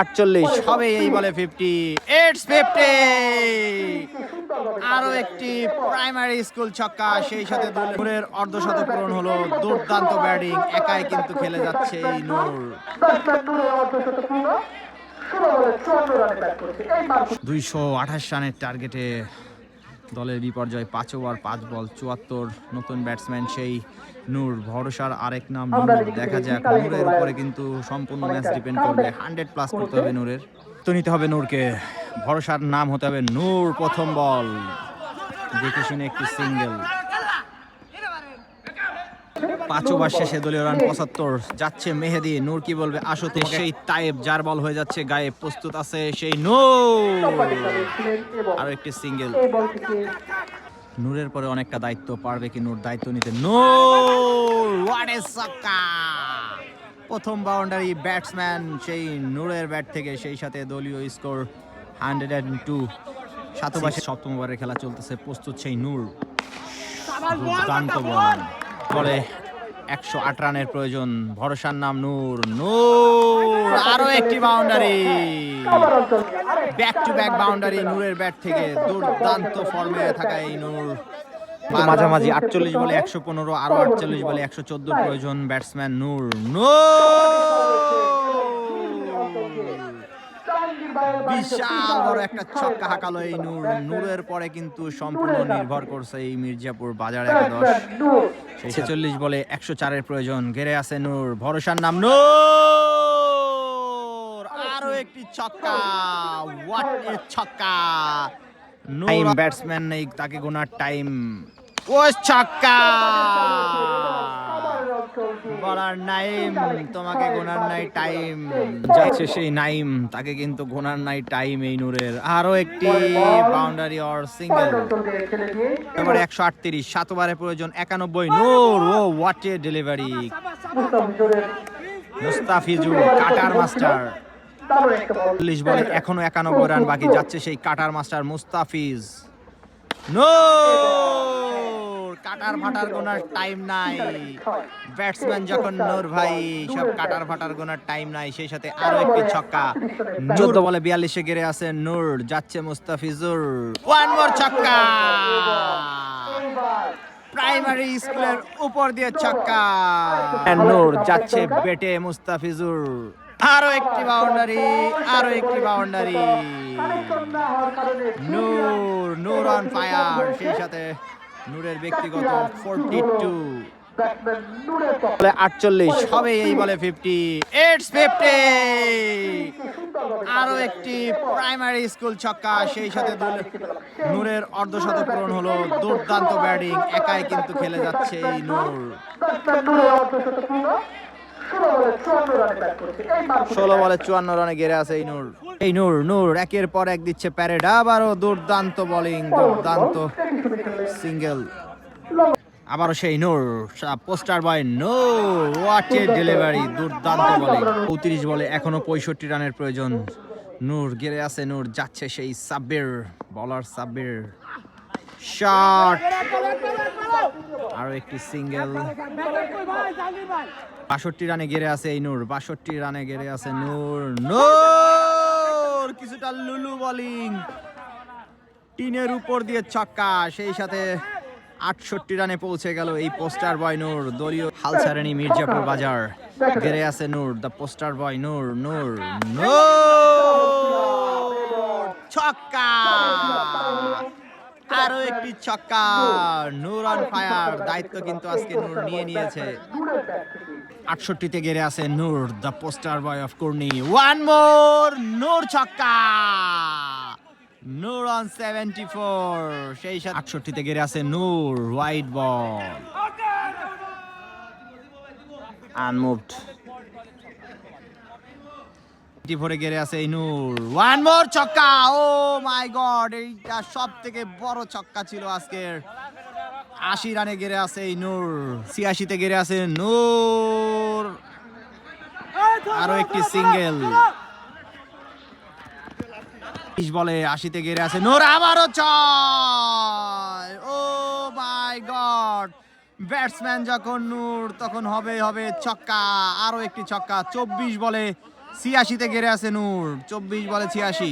48 হবে এই বলে 50। ইটস 50। আরো একটি প্রাইমারি স্কুল ছক্কা, সেই সাথে নূরের অর্ধশতক পূরণ হলো। দুর্দান্ত ব্যাটিং, একাই কিন্তু খেলে যাচ্ছে এই নূর। 228 রানের টার্গেটে দলের বিপর্যয়। 5 ওভার 5 বল 74। নতুন ব্যাটসম্যান সেই নূর, ভরসার আরেক নাম নূর। দেখা যাক, নূরের উপরে কিন্তু সম্পূর্ণ ম্যাচ ডিপেন্ড করবে। 100+ করতে হবে নূরের, তো নিতে হবে নূরকে। ভরসার নাম হতে হবে নূর। প্রথম বল দেখে শুনে একটি সিঙ্গেল। 5 ওভার শেষে দলীয় রান 75। যাচ্ছে মেহেদি। নূর কি বলবে? আসো তো। সেই তাইব, যার বল হয়ে যাচ্ছে গায়ে। প্রস্তুত আছে সেই নূর। আরো একটি সিঙ্গেল। নূরের পরে অনেকটা দায়িত্ব, পারবে কি নূর দায়িত্ব নিতে? নূর, হোয়াট এ ছক্কা! প্রথম বাউন্ডারি ব্যাটসম্যান সেই নূরের ব্যাট থেকে, সেই সাথে দলীয় স্কোর 102। 7 ওভার, 7ম ওভারের খেলা চলতেছে। প্রস্তুত সেই নূর। দুর্দান্ত বল। বলে 108 রানের প্রয়োজন। ভরসার নাম নূর। নূর, আরো একটি boundary. Back to back boundary নূরের ব্যাট থেকে। দুর্দান্ত ফর্মে থাকা এই নূর। মাঝামাঝি 48 বলে 115, আরো 48 বলে 114 প্রয়োজন। ব্যাটসম্যান নূর। বিশাল বড় একটা ছক্কা হাঁকালো এই নূর। নূরের পরে কিন্তু সম্পূর্ণ নির্ভর করছে এই মির্জাপুর বাজার একাদশ। 46 বলে 104-এর প্রয়োজন। ঘেরে আছে নূর। ভরসার নাম নূর। আরো একটি ছক্কা। হোয়াট এ ছক্কা! টাইম ব্যাটসম্যান নেই, তাকে গোনার টাইম। ও ছক্কা! বলার নাইম, তোমাকে গোনার নাই টাইম। যাচ্ছে সেই নাইম, তাকে কিন্তু গোনার নাই টাইম এই নূরের। আরো একটি বাউন্ডারি অর সিঙ্গেল। এবারে 138। 7 ওভারের প্রয়োজন 91। নূর, ও what a delivery! Mustafizur, cutter master. 40 বলে এখনো 91 রান বাকি। যাচ্ছে সেই কাটার মাস্টার মুস্তাফিজ। নূর, কাটার ফাটার গোনার টাইম নাই। ব্যাটসম্যান যখন নূর ভাই, সব কাটার ফাটার গোনার টাইম নাই। সেই সাথে আরো একটি ছক্কা। 14 বলে 42-এ গেড়ে আছে নূর। যাচ্ছে মুস্তাফিজুর। ওয়ান মোর ছক্কা! প্রাইমারি স্কুলের উপর দিয়ে ছক্কা। নূর যাচ্ছে বেটে মুস্তাফিজুর। আরো একটি বাউন্ডারি, আরো একটি boundary. Noor, Noor on fire. সেই সাথে নূরের ব্যক্তিগত 42। 48 হবে এই বলে 50। ইটস 50। আরো একটি প্রাইমারি স্কুল ছক্কা, সেই সাথে নূরের অর্ধশতক পূরণ হলো। দুর্দান্ত ব্যাটিং, একাই কিন্তু খেলে যাচ্ছে এই নূর। 16 বলে 54 রানে গেড়ে আছে এই নূর। এই নূর, নূর একের পর এক দিচ্ছে প্যারেড। আবারও দুর্দান্ত বোলিং, দুর্দান্ত সিঙ্গেল। আবারও সেই Noor, poster boy Noor. What a delivery! দুর্দান্ত বোলিং। 34 বলে এখনো 65 রানের প্রয়োজন। নূর, গেড়ে আছে নূর। যাচ্ছে সেই সাব্বির, বলার সাব্বির। শট, আরো একটি সিঙ্গেল। 62 রানে গেড়ে আছে এই নূর। 62 রানে গেড়ে আছে নূর। নূর, কিছুটা লুলু বোলিং। টিনের উপর দিয়ে ছক্কা, সেই সাথে 68 রানে পৌঁছে গেল এই পোস্টার বয় নূর। দলীয় হাল ছাড়েনি মির্জাপুর বাজার। গেড়ে আছে নূর, দ্য পোস্টার বয় নূর। নূর, নূর, ছক্কা! আরো একটি ছক্কা। Noor on fire. দায়িত্ব কিন্তু আজকে নূর নিয়ে নিয়েছে। 68-তে গেড়ে আছে Noor, the poster boy of কুর্নি। ওয়ান মোর, নূর ছক্কা! নূর অন 74। সেই সাথে 68-তে গেড়ে আছে নূর। White ball, unmoved. 84-এ গেড়ে আছে এই নূর। ওয়ান মোর ছক্কা! ও মাই গড, এইটা সব থেকে বড় ছক্কা ছিল আজকের। 80 রানে গেড়ে আছে এই নূর। 86-তে গেড়ে আছে নূর। আরো একটি সিঙ্গেল। 20 বলে 80-তে গেড়ে আছে নূর। আবারও 6! ও মাই গড, ব্যাটসম্যান যখন নূর, তখন হবে ছক্কা। আরো একটি ছক্কা। 24 বলে ছিয়াশিতে গেড়ে আছে নূর, 24 বলে 86।